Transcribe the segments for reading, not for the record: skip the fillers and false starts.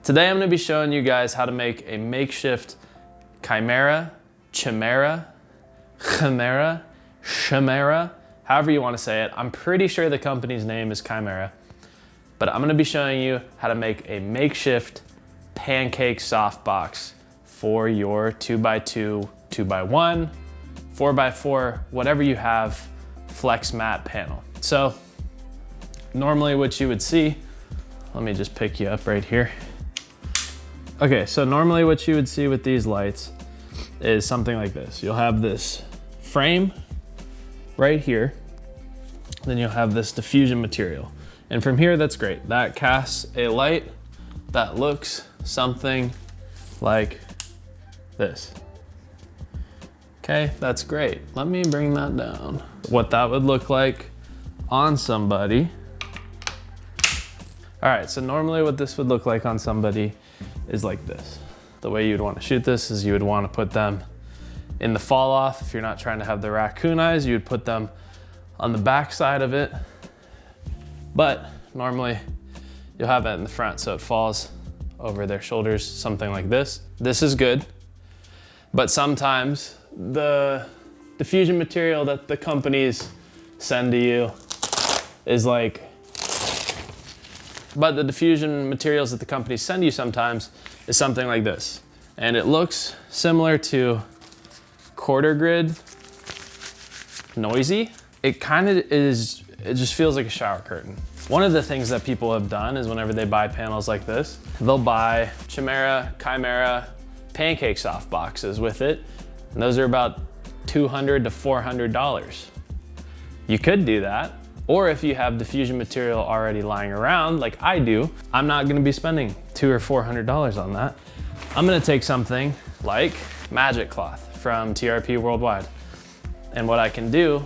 Today I'm gonna be showing you guys how to make a makeshift chimera, however you wanna say it. I'm pretty sure the company's name is Chimera, but I'm gonna be showing you how to make a makeshift pancake softbox for your 2x2, 2x1, 4x4, whatever you have, flex mat panel. So normally what you would see, let me just pick you up right here. Okay, so normally what you would see with these lights is something like this. You'll have this frame right here, then you'll have this diffusion material. And from here, that's great. That casts a light that looks something like this. Okay, that's great. Let me bring that down. What that would look like on somebody. All right, so normally what this would look like on somebody is like this. The way you'd want to shoot this is you would want to put them in the fall off. If you're not trying to have the raccoon eyes, you would put them on the back side of it. But normally you'll have it in the front so it falls over their shoulders, something like this. This is good, but sometimes the diffusion material that the companies send to you is like, but the diffusion materials that the companies send you sometimes is something like this. And it looks similar to quarter grid noisy. It kind of is, it just feels like a shower curtain. One of the things that people have done is whenever they buy panels like this, they'll buy Chimera pancake soft boxes with it. And those are about $200 to $400. You could do that. Or if you have diffusion material already lying around, like I do, I'm not gonna be spending $200 or $400 on that. I'm gonna take something like Magic Cloth from TRP Worldwide. And what I can do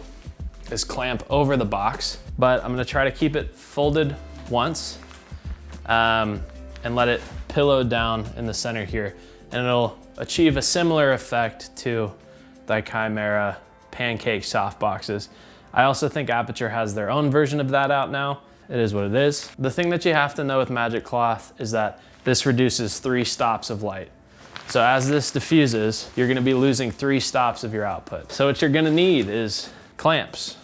is clamp over the box, but I'm gonna try to keep it folded once and let it pillow down in the center here. And it'll achieve a similar effect to the Chimera pancake soft boxes. I also think Aputure has their own version of that out now. It is what it is. The thing that you have to know with Magic Cloth is that this reduces 3 stops of light. So as this diffuses, you're gonna be losing 3 stops of your output. So what you're gonna need is clamps.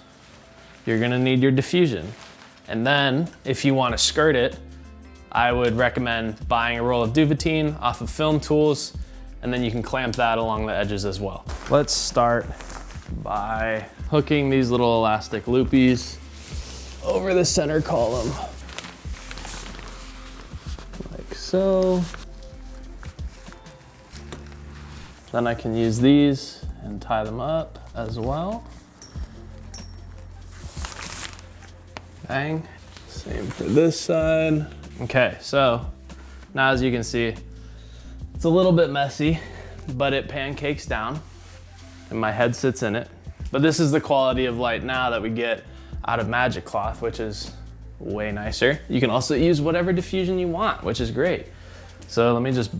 You're gonna need your diffusion. And then if you wanna skirt it, I would recommend buying a roll of Duvetine off of Film Tools, and then you can clamp that along the edges as well. Let's start by hooking these little elastic loopies over the center column, like so. Then I can use these and tie them up as well. Bang, same for this side. Okay, so now as you can see, it's a little bit messy, but it pancakes down and my head sits in it. But this is the quality of light now that we get out of Magic Cloth, which is way nicer. You can also use whatever diffusion you want, which is great. So let me just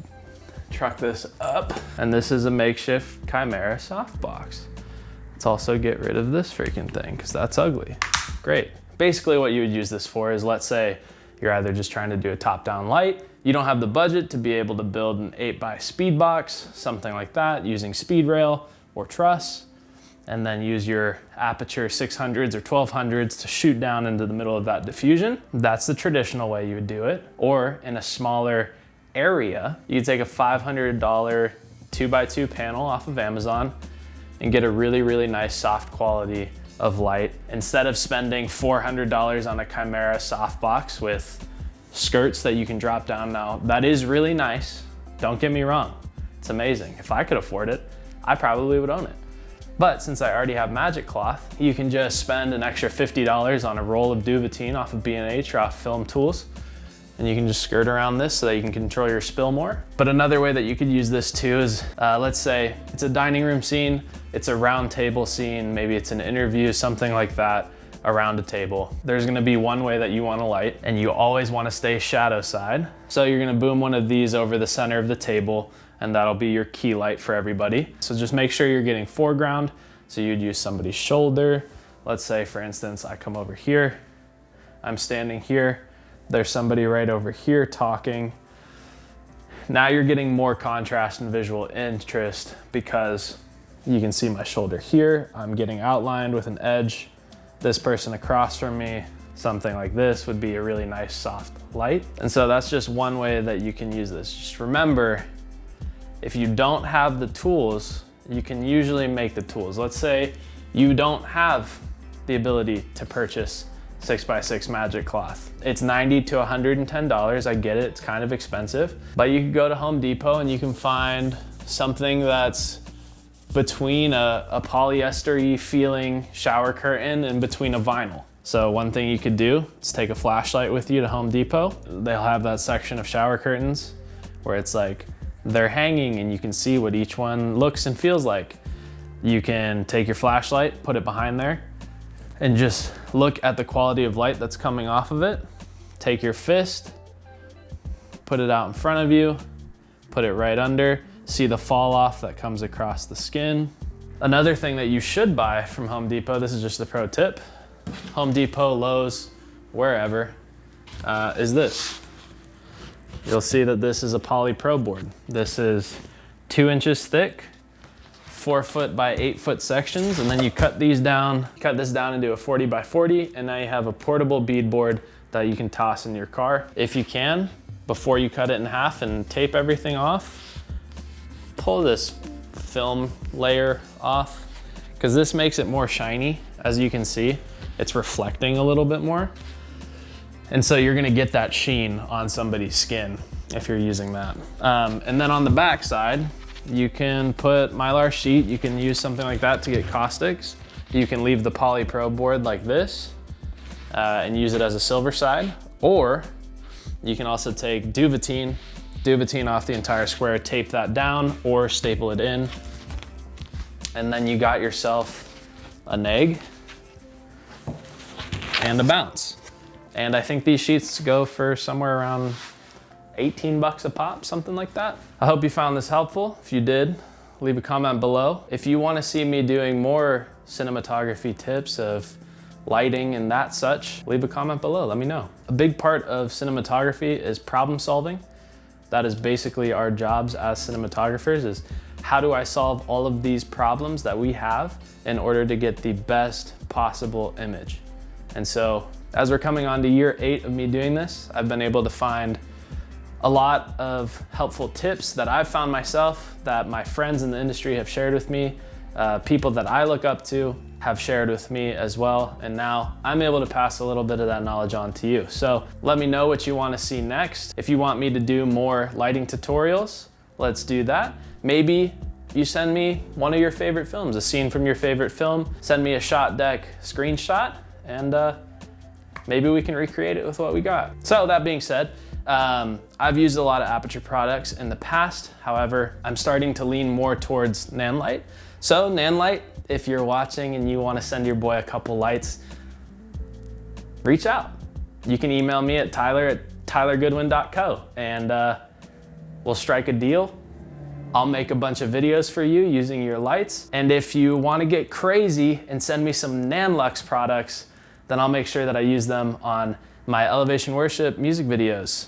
truck this up. And this is a makeshift Chimera softbox. Let's also get rid of this freaking thing because that's ugly. Great. Basically what you would use this for is, let's say you're either just trying to do a top-down light, you don't have the budget to be able to build an 8x speed box, something like that, using speed rail or truss, and then use your Aputure 600s or 1200s to shoot down into the middle of that diffusion. That's the traditional way you would do it. Or in a smaller area, you could take a $500 2x2 panel off of Amazon and get a really, really nice soft quality of light. Instead of spending $400 on a Chimera softbox with skirts that you can drop down now, that is really nice. Don't get me wrong, it's amazing. If I could afford it, I probably would own it. But since I already have Magic Cloth, you can just spend an extra $50 on a roll of Duvetine off of B&H or off Film Tools, and you can just skirt around this so that you can control your spill more. But another way that you could use this too is, let's say it's a dining room scene, it's a round table scene, maybe it's an interview, something like that, around a table. There's gonna be one way that you wanna light, and you always wanna stay shadow side. So you're gonna boom one of these over the center of the table, and that'll be your key light for everybody. So just make sure you're getting foreground. So you'd use somebody's shoulder. Let's say, for instance, I come over here, I'm standing here, there's somebody right over here talking. Now you're getting more contrast and visual interest because you can see my shoulder here. I'm getting outlined with an edge. This person across from me, something like this would be a really nice soft light. And so that's just one way that you can use this. Just remember, if you don't have the tools, you can usually make the tools. Let's say you don't have the ability to purchase 6x6 magic cloth. It's $90 to $110. I get it, it's kind of expensive, but you can go to Home Depot and you can find something that's between a polyester-y feeling shower curtain and between a vinyl. So one thing you could do is take a flashlight with you to Home Depot. They'll have that section of shower curtains where it's like they're hanging and you can see what each one looks and feels like. You can take your flashlight, put it behind there, and just look at the quality of light that's coming off of it. Take your fist, put it out in front of you, put it right under, see the fall off that comes across the skin. Another thing that you should buy from Home Depot, this is just a pro tip, Home Depot, Lowe's, wherever, is this. You'll see that this is a poly pro board. This is 2 inches thick, 4 foot by 8 foot sections, and then you cut this down into a 40 by 40, and now you have a portable bead board that you can toss in your car. If you can, before you cut it in half and tape everything off, pull this film layer off, because this makes it more shiny. As you can see, it's reflecting a little bit more. And so you're gonna get that sheen on somebody's skin if you're using that. And then on the back side, you can put Mylar sheet. You can use something like that to get caustics. You can leave the poly pro board like this and use it as a silver side, or you can also take Duvetine off the entire square, tape that down, or staple it in. And then you got yourself a neg and a bounce. And I think these sheets go for somewhere around 18 bucks a pop, something like that. I hope you found this helpful. If you did, leave a comment below. If you want to see me doing more cinematography tips of lighting and that such, leave a comment below, let me know. A big part of cinematography is problem solving. That is basically our jobs as cinematographers, is how do I solve all of these problems that we have in order to get the best possible image. And so as we're coming on to year 8 of me doing this, I've been able to find a lot of helpful tips that I've found myself, that my friends in the industry have shared with me, people that I look up to have shared with me as well. And now I'm able to pass a little bit of that knowledge on to you. So let me know what you want to see next. If you want me to do more lighting tutorials, let's do that. Maybe you send me one of your favorite films, a scene from your favorite film, send me a shot deck screenshot, and maybe we can recreate it with what we got. So that being said, I've used a lot of Aperture products in the past. However, I'm starting to lean more towards Nanlite. So Nanlite, if you're watching and you want to send your boy a couple lights, reach out. You can email me at tyler@tylergoodwin.co, and we'll strike a deal. I'll make a bunch of videos for you using your lights. And if you want to get crazy and send me some Nanlux products, then I'll make sure that I use them on my Elevation Worship music videos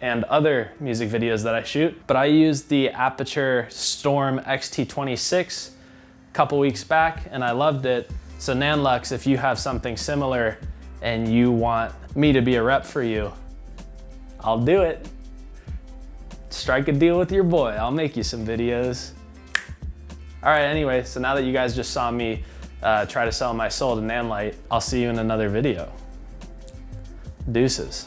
and other music videos that I shoot. But I used the Aperture Storm XT26 a couple weeks back and I loved it. So Nanlux, if you have something similar and you want me to be a rep for you, I'll do it. Strike a deal with your boy. I'll make you some videos. All right, anyway, so now that you guys just saw me try to sell my soul to Nanlite, I'll see you in another video. Deuces.